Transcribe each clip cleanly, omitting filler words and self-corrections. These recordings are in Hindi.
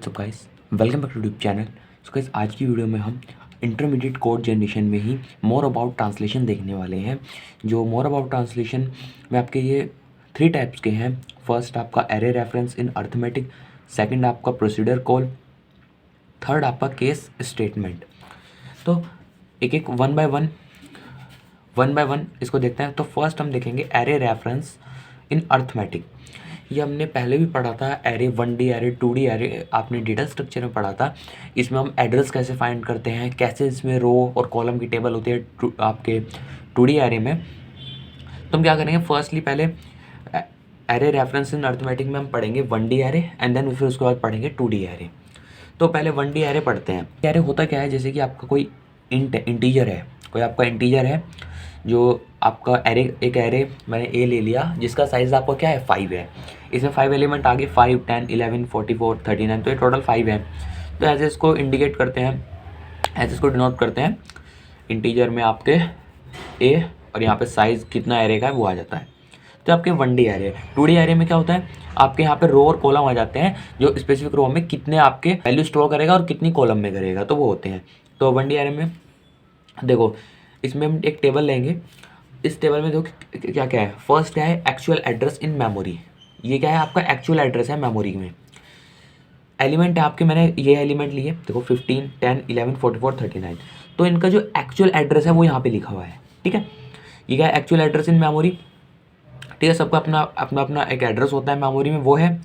WhatsApp guys, welcome back to YouTube channel. So guys, आज की वीडियो में हम इंटरमीडिएट कोड जनरेशन में ही मोर अबाउट ट्रांसलेशन देखने वाले हैं। जो मोर अबाउट ट्रांसलेशन में आपके ये 3 टाइप्स के हैं। फर्स्ट आपका array reference in arithmetic, second आपका प्रोसीडर कॉल, थर्ड आपका केस स्टेटमेंट। तो एक एक वन बाय वन इसको देखते हैं। तो फर्स्ट हम देखेंगे एरे रेफरेंस इन अर्थमेटिक। ये हमने पहले भी पढ़ा था, array 1D array 2D array आपने डेटा स्ट्रक्चर में पढ़ा था। इसमें हम एड्रेस कैसे फाइंड करते हैं, कैसे इसमें रो और कॉलम की टेबल होती है आपके 2D एरे में। तो हम क्या करेंगे, फर्स्टली पहले एरे रेफरेंस इन अर्थमेटिक में हम पढ़ेंगे 1D एरे एंड देन फिर उसके बाद पढ़ेंगे 2D एरे। तो पहले 1D एरे पढ़ते हैं। एरे होता क्या है, जैसे कि आपका कोई इंटीजर है, कोई आपका इंटीजर है जो आपका एरे, एक एरे मैंने ए ले लिया जिसका साइज़ आपका क्या है 5 है। इसमें 5 एलिमेंट आगे 5, 10, 11, 44, 39, तो ये टोटल 5 है। तो ऐसे इसको इंडिकेट करते हैं, ऐसे इसको डिनोट करते हैं इंटीजर में आपके ए, और यहाँ पे साइज़ कितना एरे का है वो आ जाता है। तो आपके 1D एरे। 2D एरे में क्या होता है, आपके यहाँ पे रो और कॉलम आ जाते हैं, जो स्पेसिफिक रो में कितने आपके वैल्यू स्टोर करेगा और कितनी कॉलम में करेगा, तो वो होते हैं। तो 1D एरे में देखो, इसमें हम एक टेबल लेंगे। इस टेबल में देखो क्या क्या है। फर्स्ट क्या है, एक्चुअल एड्रेस इन मेमोरी। ये क्या है, आपका एक्चुअल एड्रेस है मेमोरी में। एलिमेंट है आपके, मैंने ये एलिमेंट लिए, देखो 15, 10, 11, 44, 39। तो इनका जो एक्चुअल एड्रेस है वो यहाँ पे लिखा हुआ है, ठीक है। ये क्या है, एक्चुअल एड्रेस इन मेमोरी, ठीक है। सबका अपना अपना अपना एक एड्रेस होता है मेमोरी में, वो है।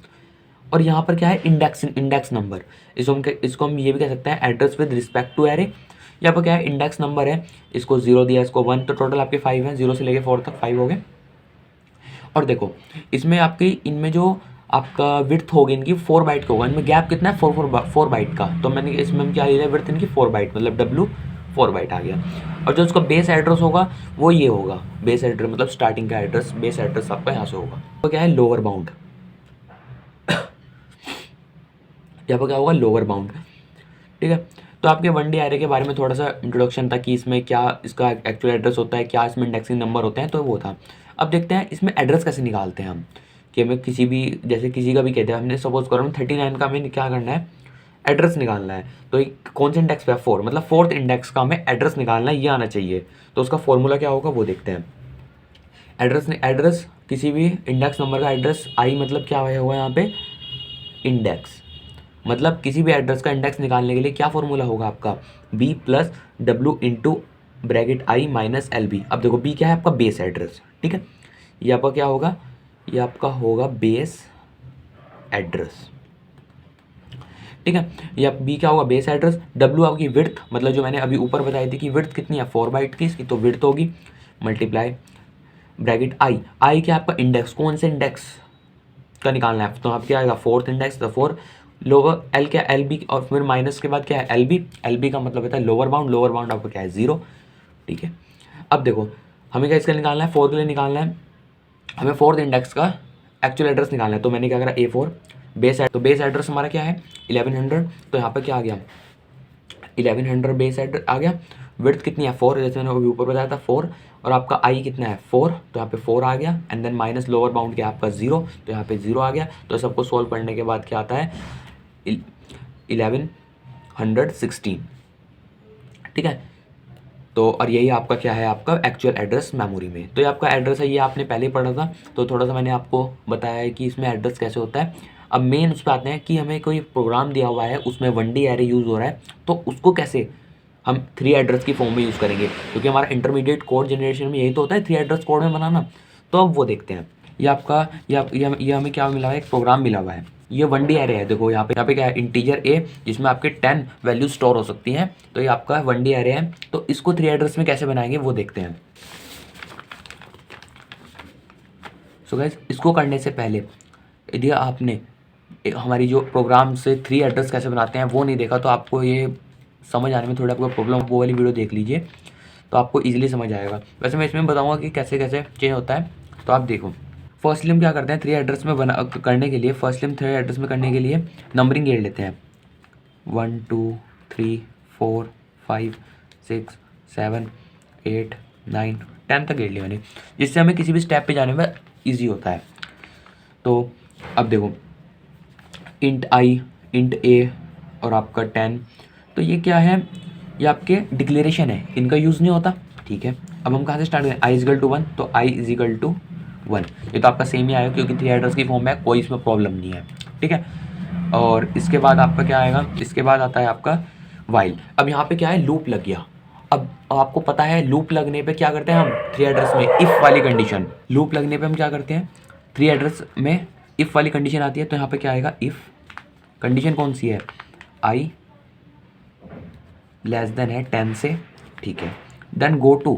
और यहाँ पर क्या है, इंडेक्स नंबर। इसको हम ये भी कह सकते हैं address with respect to array. यहाँ पर क्या है, इंडेक्स नंबर है, इसको 0 दिया, इसको 1, तो टोटल आपके 5 हैं, 0 से लेके 4 तक 5 हो गए। और देखो इसमें आपकी, इनमें जो आपका विड्थ होगी इनकी 4 बाइट का होगा। इनमें गैप कितना है, 4 बाइट का। तो मैंने इसमें हम क्या लिया, विड्थ इनकी 4 बाइट, मतलब W 4 बाइट आ गया। और जो उसका बेस एड्रेस होगा वो ये होगा, बेस एड्रेस मतलब स्टार्टिंग का एड्रेस, बेस एड्रेस आपका यहाँ से होगा। तो क्या है, लोअर बाउंड। यहाँ पर क्या होगा, लोअर बाउंड, ठीक है। तो आपके 1D एरे के बारे में थोड़ा सा इंट्रोडक्शन था कि इसमें क्या इसका एक्चुअल एड्रेस होता है, क्या इसमें इंडेक्सिंग नंबर होते हैं, तो वो था। अब देखते हैं इसमें एड्रेस कैसे निकालते हैं हम। कि हमें किसी भी, जैसे किसी का भी कहते हैं, हमने सपोज करो 39 का हमें क्या करना है, एड्रेस निकालना है। तो कौन से इंडेक्स पे है, 4, मतलब 4th इंडेक्स का हमें एड्रेस निकालना है, ये आना चाहिए। तो उसका फॉर्मूला क्या होगा वो देखते हैं। एड्रेस किसी भी इंडेक्स नंबर का एड्रेस, आई मतलब क्या हुआ यहाँ पे, इंडेक्स। मतलब किसी भी एड्रेस का इंडेक्स निकालने के लिए क्या फॉर्मूला होगा आपका, b plus W into bracket I minus L B. अब देखो b क्या है, आपका बेस एड्रेस, ठीक है। ये आपका क्या होगा, ये आपका होगा बेस एड्रेस, ठीक है। ये b क्या होगा, बेस एड्रेस। w आपकी विड्थ, मतलब जो मैंने अभी ऊपर बताई थी कि विड्थ कितनी है 4 बाइट की इसकी, तो विड्थ होगी मल्टीप्लाई ब्रैकेट आई क्या आपका इंडेक्स, कौन से इंडेक्स का निकालना है, तो आप क्या आएगा 4th इंडेक्स, तो 4 लोअर एल क्या, एल बी, और फिर माइनस के बाद क्या है एल बी का मतलब होता है लोअर बाउंड आपको क्या है 0, ठीक है। अब देखो हमें क्या इसका निकालना है, 4 के लिए निकालना है हमें 4th इंडेक्स का एक्चुअल एड्रेस निकालना है। तो मैंने क्या करा, A4 तो बेस एड्रेस हमारा क्या है 1100। तो यहाँ पर क्या आ गया, 1100 बेस एड्रेस आ गया। विड्थ कितनी है 4, जैसे मैंने अभी ऊपर बताया था 4, और आपका आई कितना है 4, तो यहाँ पे 4 आ गया। And then minus lower bound क्या आपका 0, तो यहाँ पे 0 आ गया। तो सबको सॉल्व करने के बाद क्या आता है 1116, ठीक है। तो और यही आपका क्या है, आपका एक्चुअल एड्रेस मेमोरी में। तो ये आपका एड्रेस है, ये आपने पहले ही पढ़ा था, तो थोड़ा सा मैंने आपको बताया है कि इसमें एड्रेस कैसे होता है। अब मेन उस पर आते हैं कि हमें कोई प्रोग्राम दिया हुआ है, उसमें 1D एरे यूज़ हो रहा है, तो उसको कैसे हम 3 एड्रेस की फॉर्म में यूज़ करेंगे, क्योंकि हमारा इंटरमीडिएट कोड जनरेशन में यही तो होता है 3 एड्रेस कोड में बनाना। तो अब वो देखते हैं। ये आपका ये हमें क्या मिला है, एक प्रोग्राम मिला हुआ है। ये 1D एरे है, देखो यहाँ पे क्या है, इंटीजर ए जिसमें आपके 10 वैल्यू स्टोर हो सकती हैं। तो ये आपका 1D एरे है। तो इसको 3 एड्रेस में कैसे बनाएंगे वो देखते हैं। सो गाइस, इसको करने से पहले यदि आपने हमारी जो प्रोग्राम से 3 एड्रेस कैसे बनाते हैं वो नहीं देखा, तो आपको ये समझ आने में थोड़ा आपको प्रॉब्लम, वो वाली वीडियो देख लीजिए, तो आपको ईजिली समझ आएगा। वैसे मैं इसमें बताऊँगा कि कैसे कैसे चेंज होता है, तो आप देखो। फर्स्टली हम क्या करते हैं, 3 एड्रेस में करने के लिए, फर्स्टली हम 3 एड्रेस में करने के लिए नंबरिंग गेट लेते हैं, 1 2 3 4 5 6 7 8 9 10 तक गेट लिया मैंने, जिससे हमें किसी भी स्टेप पे जाने में ईजी होता है। तो अब देखो इंट आई इंट ए और आपका 10। तो ये क्या है, ये आपके डिक्लेरेशन है, इनका यूज़ नहीं होता। ठीक है, अब हम कहाँ से स्टार्ट करें, आई इजिकल टू 1, तो आई इजिकल टू 1, ये तो आपका सेम ही आएगा क्योंकि 3 एड्रेस की फॉर्म में कोई इसमें प्रॉब्लम नहीं है। ठीक है, और इसके बाद आपका क्या आएगा, इसके बाद आता है आपका वाइल। अब यहाँ पे क्या है, लूप लग गया। अब आपको पता है लूप लगने पे क्या करते हैं हम, 3 एड्रेस में इफ़ वाली कंडीशन, लूप लगने पे हम क्या करते हैं, 3 एड्रेस में इफ़ वाली कंडीशन आती है। तो यहाँ पे क्या आएगा, इफ़ कंडीशन कौन सी है, आई लेस देन है 10 से। ठीक है, देन गो टू,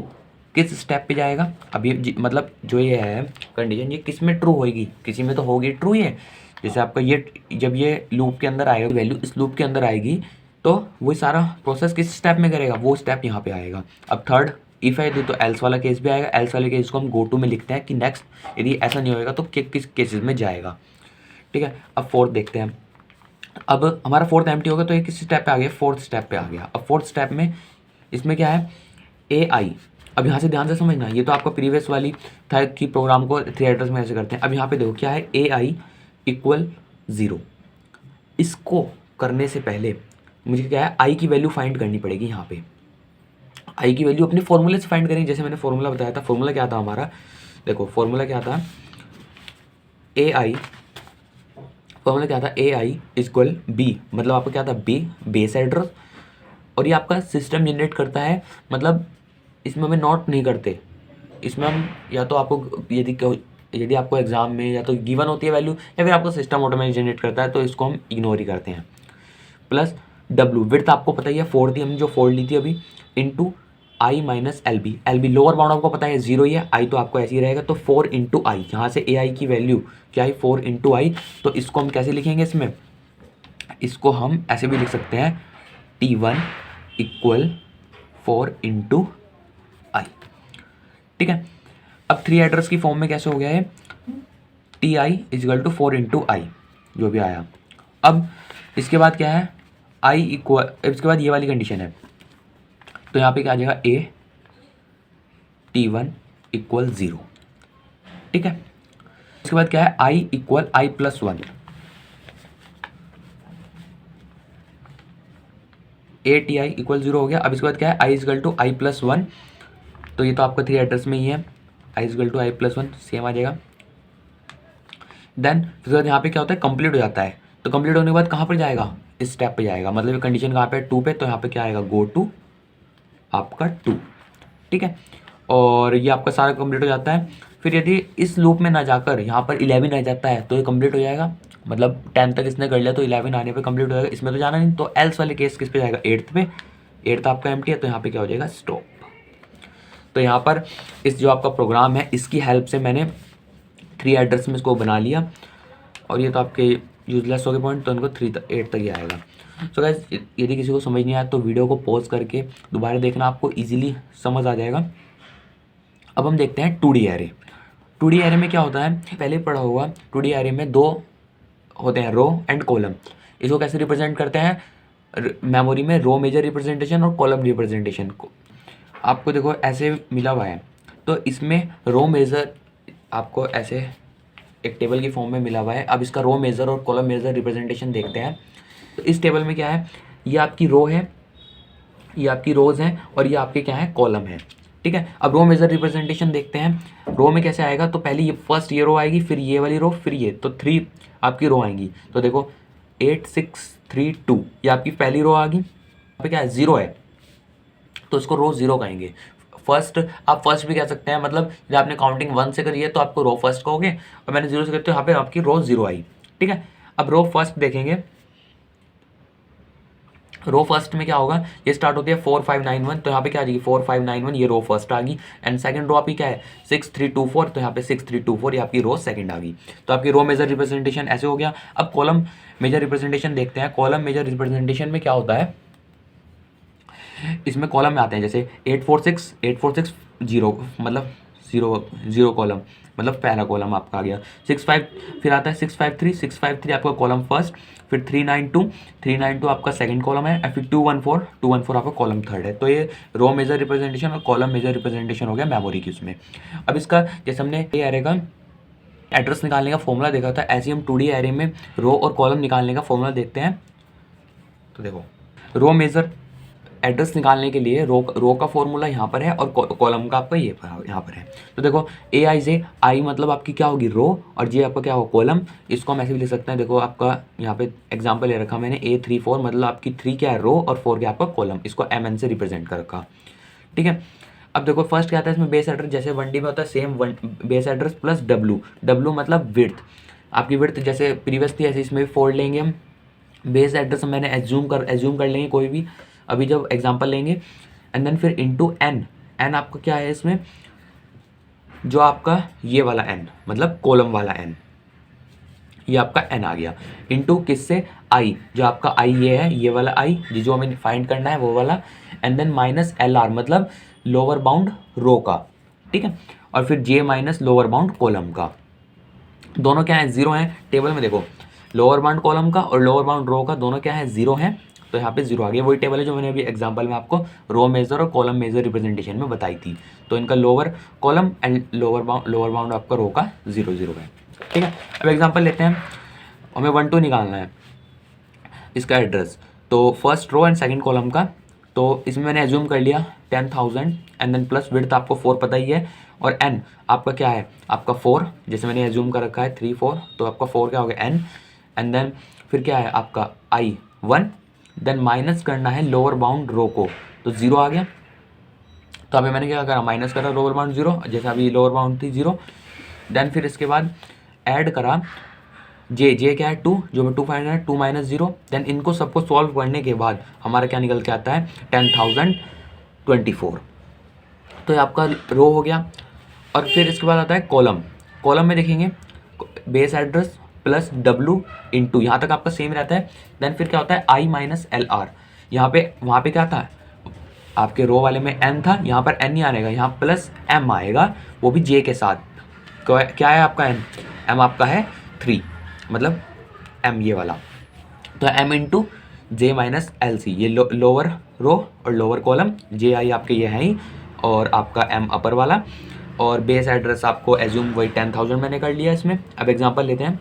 किस स्टेप पे जाएगा। अब ये मतलब जो ये है कंडीशन, ये किस में ट्रू होएगी, किसी में तो होगी ट्रू ये। जैसे आपका ये जब ये लूप के अंदर आएगा, वैल्यू इस लूप के अंदर आएगी, तो वही सारा प्रोसेस किस स्टेप में करेगा, वो स्टेप यहाँ पे आएगा। अब थर्ड इफ़ है तो एल्स वाला केस भी आएगा। एल्स वाले केस को हम गो टू में लिखते हैं कि नेक्स्ट, यदि ऐसा नहीं होएगा तो किस केसेस में जाएगा। ठीक है, अब फोर्थ देखते हैं। अब हमारा फोर्थ एम्प्टी होगा तो ये किस स्टेप पे आ गया, फोर्थ स्टेप पे आ गया। अब फोर्थ स्टेप में इसमें क्या है, ए आई। अब यहाँ से ध्यान से समझना, ये तो आपका प्रीवियस वाली था कि प्रोग्राम को 3 एड्रेस में ऐसे करते हैं। अब यहाँ पे देखो क्या है, ए आई इक्वल 0। इसको करने से पहले मुझे क्या है, आई की वैल्यू फाइंड करनी पड़ेगी। यहाँ पे आई की वैल्यू अपने फॉर्मूले से फाइंड करेंगे। जैसे मैंने फॉर्मूला बताया था, फॉर्मूला क्या था हमारा, देखो फॉर्मूला क्या था, ए आई, फॉर्मूला क्या था, ए आई इक्वल बी, मतलब आपका क्या था, बी बेस एड्रेस। और ये आपका सिस्टम जनरेट करता है, मतलब इसमें हमें नोट नहीं करते, इसमें हम या तो आपको यदि आपको एग्जाम में या तो गिवन होती है वैल्यू, या फिर आपको सिस्टम ऑटोमेटिक जनरेट करता है, तो इसको हम इग्नोर ही करते हैं। प्लस डब्ल्यू, विड्थ आपको पता ही है 4 थी, हमने जो 4 ली थी अभी, into I minus L B. L B lower bound आपको पता है 0 ही है, आई तो आपको ऐसे ही रहेगा, तो 4 इंटू आई, यहाँ से ए आई की वैल्यू क्या है, 4 इंटू आई। तो इसको हम कैसे लिखेंगे, इसमें इसको हम ऐसे भी लिख सकते हैं, T1 इक्वल 4 इंटू आई। ठीक है, अब 3 एड्रेस की फॉर्म में कैसे हो गया है, T I equal to 4 into I, जो भी आया। अब इसके बाद क्या है, आई इक्वल, इसके बाद ये वाली कंडीशन है, तो यहाँ पे क्या आ जाएगा, ए T1 इक्वल 0। ठीक है, इसके बाद क्या है, I equal I plus 1, A T I equal 0 हो गया। अब इसके बाद क्या है, I equal to I plus 1, तो ये तो आपका 3 एड्रेस में ही है, I equal to I plus 1 same आ जाएगा। देन फिर बाद यहाँ पे क्या होता है, कंप्लीट हो जाता है। तो कंप्लीट होने के बाद कहाँ पर जाएगा, इस स्टेप पे जाएगा, मतलब ये कंडीशन कहाँ पे, 2 पे, तो यहाँ पे क्या आएगा, गो टू आपका 2। ठीक है, और ये आपका सारा कंप्लीट हो जाता है। फिर यदि इस लूप में ना जाकर यहाँ पर 11 आ जाता है तो ये कंप्लीट हो जाएगा, मतलब 10 तक इसने कर लिया तो 11 आने पे कंप्लीट हो जाएगा, इसमें तो जाना नहीं। तो एल्स वाले केस किस पे जाएगा, 8th पे, 8th आपका एम्प्टी है, तो यहाँ पे क्या हो जाएगा, स्टॉप। तो यहाँ पर इस जो आपका प्रोग्राम है, इसकी हेल्प से मैंने 3 एड्रेस में इसको बना लिया, और ये तो आपके यूजलेस हो गए पॉइंट, तो इनको 8 तक ही आएगा। सो गाइस, यदि किसी को समझ नहीं आया तो वीडियो को पॉज करके दोबारा देखना, आपको ईजिली समझ आ जाएगा। अब हम देखते हैं 2D एरे। 2D एरे में क्या होता है, पहले पढ़ा होगा, 2D एरे में 2 होते हैं, रो एंड कॉलम। इसको कैसे रिप्रेजेंट करते हैं, मेमोरी में रो मेजर रिप्रेजेंटेशन और कॉलम रिप्रेजेंटेशन को आपको देखो ऐसे मिला हुआ है। तो इसमें रो मेजर आपको ऐसे एक टेबल की फॉर्म में मिला हुआ है। अब इसका रो मेजर और कॉलम मेजर रिप्रेजेंटेशन देखते हैं। तो इस टेबल में क्या है, ये आपकी रो है, ये आपकी रोज हैं, और ये आपके क्या है, कॉलम है। ठीक है, अब रो मेजर रिप्रेजेंटेशन देखते हैं। रो में कैसे आएगा, तो पहले ये फर्स्ट ये रो आएगी, फिर ये वाली रो, फिर ये, तो 3 आपकी रो आएंगी। तो देखो 8 6 3 2, ये आपकी पहली रो आ गई। यहाँ पे क्या है, 0 है, तो इसको रो 0 कहेंगे। फर्स्ट आप फर्स्ट भी कह सकते हैं, मतलब जब आपने काउंटिंग 1 से करी है तो आपको रो फर्स्ट कहोगे, और मैंने 0 से करी तो यहाँ पे आपकी रो 0 आई। ठीक है, अब रो फर्स्ट देखेंगे, रो फर्स्ट में क्या होगा, ये स्टार्ट होती है 4 5 9 1, तो यहाँ पे क्या आ जाएगी 4 5 9 1, ये रो फर्स्ट आ गई। एंड सेकंड रो आपकी क्या है 6 3 2 4, तो यहाँ पे 6 3 2 4, ये आपकी रो सेकंड आ गई। तो आपकी रो मेजर रिप्रेजेंटेशन ऐसे हो गया। अब कॉलम मेजर रिप्रेजेंटेशन देखते हैं। कॉलम मेजर रिप्रेजेंटेशन में क्या होता है, इसमें कॉलम में आते हैं, जैसे 8 4 6 8 4 6 0, मतलब 0 कॉलम, मतलब पहला कॉलम आपका आ गया। 6 5 फिर आता है 6 5 3 6 5 3 आपका कॉलम फर्स्ट, फिर 3 9 2 आपका सेकंड कॉलम है, और फिर 2 1 4 आपका कॉलम थर्ड है। तो ये रो मेजर रिप्रेजेंटेशन और कॉलम मेजर रिप्रेजेंटेशन हो गया मेमोरी की उसमें। अब इसका जैसे हमने ये एरे का एड्रेस निकालने का फॉर्मूला देखा था, ऐसे ही हम 2D एरे में रो और कॉलम निकालने का फॉर्मूला देखते हैं। तो देखो रो मेजर एड्रेस निकालने के लिए रो का फॉर्मूला यहाँ पर है और कॉलम का आपका ये यहाँ पर है। तो देखो ए आई जे आई मतलब आपकी क्या होगी रो और जे आपका क्या होगा कॉलम। इसको हम ऐसे भी लिख सकते हैं, देखो आपका यहाँ पे एग्जांपल ले रखा मैंने A3 4 मतलब आपकी 3 क्या है रो और 4 क्या आपका कॉलम, इसको MN से रिप्रेजेंट कर रखा। ठीक है, अब देखो फर्स्ट क्या आता है इसमें बेस एड्रेस, जैसे 1D में होता है same base address plus W मतलब विड्थ, आपकी विड्थ जैसे प्रीवियस थी ऐसे इसमें भी फोल्ड लेंगे हम। बेस एड्रेस मैंने एज्यूम कर लेंगे कोई भी अभी जब एग्जांपल लेंगे, एंड देन फिर इनटू एन आपका क्या है इसमें जो आपका ये वाला एन मतलब कॉलम वाला एन, ये आपका एन आ गया, इनटू किससे आई, जो आपका आई ये है ये वाला आई जो हमें फाइंड करना है वो वाला, एंड देन माइनस LR मतलब लोअर बाउंड रो का। ठीक है, और फिर जे माइनस लोअर बाउंड कॉलम का। दोनों क्या है जीरो हैं, टेबल में देखो लोअर बाउंड कॉलम का और लोअर बाउंड रो का दोनों क्या है जीरो हैं, तो यहाँ पे जीरो आ गया। वही टेबल है जो मैंने अभी एग्जांपल में आपको रो मेजर और कॉलम मेजर रिप्रेजेंटेशन में बताई थी। तो इनका lower column and lower bound आपका रो का 0 0 है। ठीक है, अब एग्जांपल लेते हैं, हमें 1 2 निकालना है इसका एड्रेस, तो first row and second column का। तो इसमें मैंने एज्यूम कर लिया 10,000 एंड देन प्लस विड्थ आपको 4 पता ही है, और एन आपका क्या है आपका 4, जैसे मैंने एज्यूम कर रखा है 3 4, तो आपका 4 क्या हो गया एन, एंड देन फिर क्या है आपका आई 1, देन माइनस करना है लोअर बाउंड रो को, तो 0 आ गया। तो अभी मैंने क्या करा माइनस करा लोअर बाउंड 0, जैसे अभी लोअर बाउंड थी 0, देन फिर इसके बाद ऐड करा जे क्या है 2, जो मैं 2 फाइंड है 2 माइनस 0, देन इनको सबको सॉल्व करने के बाद हमारा क्या निकल के आता है 10,024। तो ये आपका रो हो गया। और फिर इसके बाद आता है कॉलम में देखेंगे base address plus W into यहाँ तक आपका सेम रहता है, देन फिर क्या होता है I माइनस LR। यहाँ पे वहाँ पे क्या था आपके रो वाले में n था, यहाँ पर n नहीं आएगा, यहाँ प्लस m आएगा वो भी j के साथ। क्या है आपका m आपका है 3 मतलब m ये वाला, तो m इंटू जे माइनस एल सी, ये लोअर रो और लोअर कॉलम, जे आई आपके ये है ही, और आपका m अपर वाला, और बेस एड्रेस आपको एज्यूम वही 10,000 मैंने कर लिया इसमें। अब एग्जांपल लेते हैं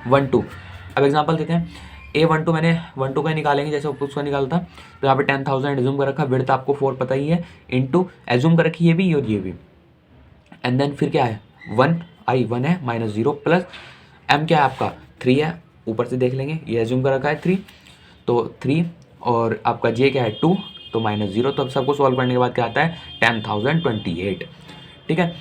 1 2, अब एग्जांपल देते हैं A12 मैंने 1 2 का निकालेंगे जैसे उसका निकाला था, तो यहाँ पे 10,000 एज्यूम कर रखा, विड्थ आपको 4 पता ही है, इंटू एज्यूम कर रखी ये भी और ये भी, एंड देन फिर क्या है 1 आई 1 है माइनस 0 प्लस m क्या है आपका 3 है, ऊपर से देख लेंगे ये एज्यूम कर रखा है 3, तो 3 और आपका j क्या है 2 तो माइनस 0। तो अब सबको सॉल्व करने के बाद क्या आता है 10,028। ठीक है,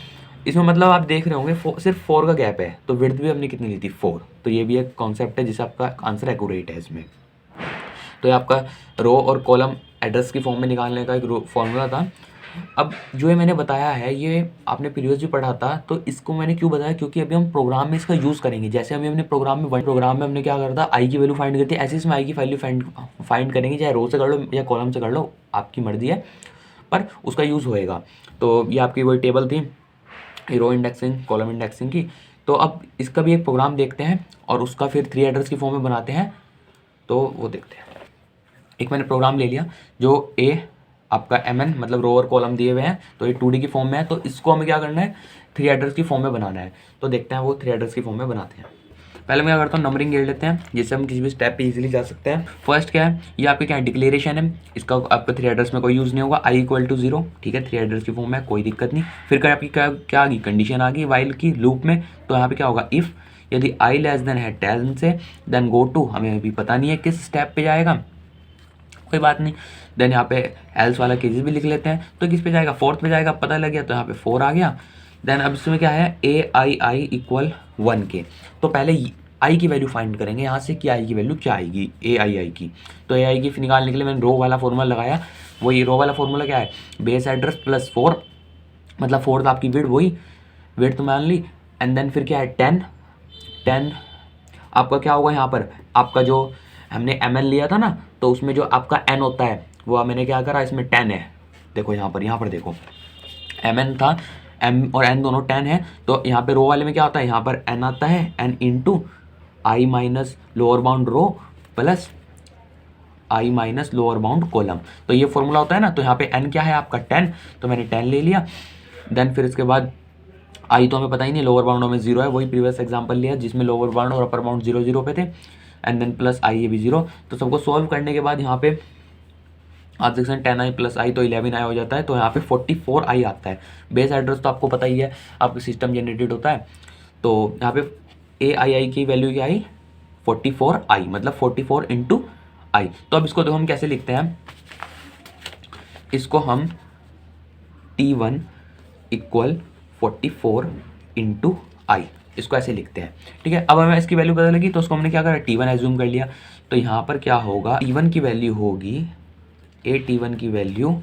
इसमें मतलब आप देख रहे होंगे सिर्फ 4 का गैप है, तो विड्थ भी हमने कितनी ली थी 4, तो ये भी एक कॉन्सेप्ट है जिससे आपका आंसर एक्यूरेट है इसमें। तो ये आपका रो और कॉलम एड्रेस की फॉर्म में निकालने का एक फॉर्मूला था। अब जो ये मैंने बताया है ये आपने प्रीवियस भी पढ़ा था, तो इसको मैंने क्यों बताया, क्योंकि अभी हम प्रोग्राम में इसका यूज़ करेंगे। जैसे अभी हमने प्रोग्राम में हमने क्या करा था आई की वैल्यू फाइंड करती है, ऐसे इसमें आई की वैल्यू फाइंड करेंगे, चाहे रो से कर लो या कॉलम से कर लो, आपकी मर्जी है, पर उसका यूज़ होएगा। तो ये आपकी वही टेबल थी रो इंडेक्सिंग कॉलम इंडेक्सिंग की। तो अब इसका भी एक प्रोग्राम देखते हैं और उसका फिर 3 एड्रेस की फॉर्म में बनाते हैं, तो वो देखते हैं। एक मैंने प्रोग्राम ले लिया जो ए आपका MN मतलब रो और कॉलम दिए हुए हैं, तो ये 2D की फॉर्म में है, तो इसको हमें क्या करना है 3 एड्रेस की फॉर्म में बनाना है। तो देखते हैं वो 3 एड्रेस की फॉर्म में बनाते हैं। पहले मैं क्या करता हूँ नंबरिंग ले लेते हैं जिससे हम किसी भी स्टेप पे इजीली जा सकते हैं। फर्स्ट क्या है ये आपके क्या है डिक्लेरेशन है, इसका आपका 3 एड्रेस में कोई यूज़ नहीं होगा, I = 0। ठीक है, 3 एड्रेस की फॉर्म में कोई दिक्कत नहीं। फिर क्या आपकी क्या आ गई कंडीशन आ गई वाइल की लूप में, तो यहाँ पे क्या होगा इफ़ यदि I <= 10 से देन गो टू, हमें अभी पता नहीं है किस स्टेप पे जाएगा, कोई बात नहीं। देन यहाँ पे एल्स वाला केसेस भी लिख लेते हैं, तो किस पे जाएगा 4th पे जाएगा, पता लग गया, तो यहाँ पे 4 आ गया। देन अब इसमें क्या है AI = 1 के, तो पहले आई की वैल्यू फाइंड करेंगे यहाँ से कि आई की वैल्यू क्या आएगी AI की। तो AI की निकालने के लिए मैंने रो वाला फॉर्मूला लगाया, वही रो वाला फॉर्मूला क्या है बेस एड्रेस प्लस 4 मतलब 4 आपकी विड्थ तो मान ली, एंड देन फिर क्या है 10 आपका क्या होगा यहाँ पर आपका जो हमने MN लिया था ना, तो उसमें जो आपका N होता है वो मैंने क्या करा इसमें 10 है, देखो यहाँ पर देखो MN था, M और N दोनों 10 है, तो यहाँ पे रो वाले में क्या होता है यहाँ पर N आता है, N into I minus lower bound row plus I minus lower bound column, तो ये फॉर्मूला होता है ना। तो यहाँ पे N क्या है आपका 10, तो मैंने 10 ले लिया। देन फिर इसके बाद आई तो हमें पता ही नहीं, लोअर बाउंड में 0 है, वही प्रीवियस एग्जांपल लिया जिसमें लोअर बाउंड और अपर बाउंड 0 0 पे थे, एंड देन प्लस आई ये भी 0। तो सबको सॉल्व करने के बाद यहाँ पे आप देख सकते हैं 10i प्लस आई तो 11i हो जाता है, तो यहाँ पे 44i आता है। बेस एड्रेस तो आपको पता ही है, आपका सिस्टम जनरेटेड होता है। तो यहाँ पे ai की वैल्यू क्या आई, 44i, मतलब 44 इंटू आई। तो अब इसको देखो हम कैसे लिखते हैं, इसको हम T1 इक्वल 44 इंटू आई, इसको ऐसे लिखते हैं, ठीक है। अब हमें इसकी वैल्यू पता लगी, तो उसको हमने क्या करा, T1 एज्यूम कर लिया। तो यहाँ पर क्या होगा, T1 की वैल्यू होगी, T1 की वैल्यू,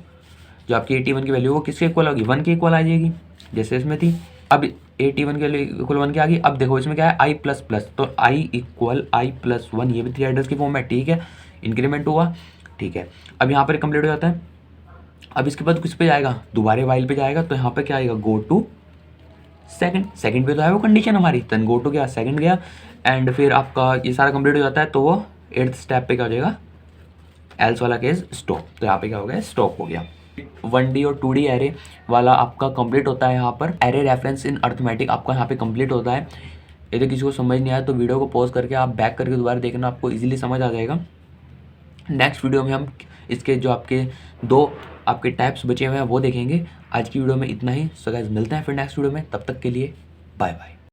जो आपकी T1 की वैल्यू वो किसके इक्वल होगी, 1 के इक्वल आ जाएगी, जैसे इसमें थी। अब T1 के लिए इक्वल 1 के आ गई। अब देखो इसमें क्या है, आई प्लस प्लस, तो आई इक्वल आई प्लस 1, ये भी 3 एड्रेस की फॉर्म है, ठीक है, इंक्रीमेंट हुआ, ठीक है। अब यहाँ पर कंप्लीट हो जाता है। अब इसके बाद किस पे जाएगा, दोबारा वाइल पे जाएगा, तो यहाँ पे क्या आएगा, गो टू सेकंड पे तो है वो कंडीशन हमारी, देन गो टू क्या, सेकंड गया, एंड फिर आपका ये सारा कंप्लीट हो जाता है, तो वो 8th स्टेप पे क्या हो जाएगा, एल्स वाला केस स्टॉप। तो यहाँ पे क्या हो गया, स्टॉप हो गया। 1D और 2D एरे वाला आपका कंप्लीट होता है। यहाँ पर एरे रेफरेंस इन अर्थमेटिक आपका यहाँ पे कंप्लीट होता है। यदि किसी को समझ नहीं आया तो वीडियो को पॉज करके आप बैक करके दोबारा देखना, आपको इजीली समझ आ जाएगा। नेक्स्ट वीडियो में हम इसके जो आपके 2 आपके टाइप्स बचे हुए हैं वो देखेंगे। आज की वीडियो में इतना ही। सो गाइस मिलते हैं फिर नेक्स्ट वीडियो में, तब तक के लिए बाय बाय।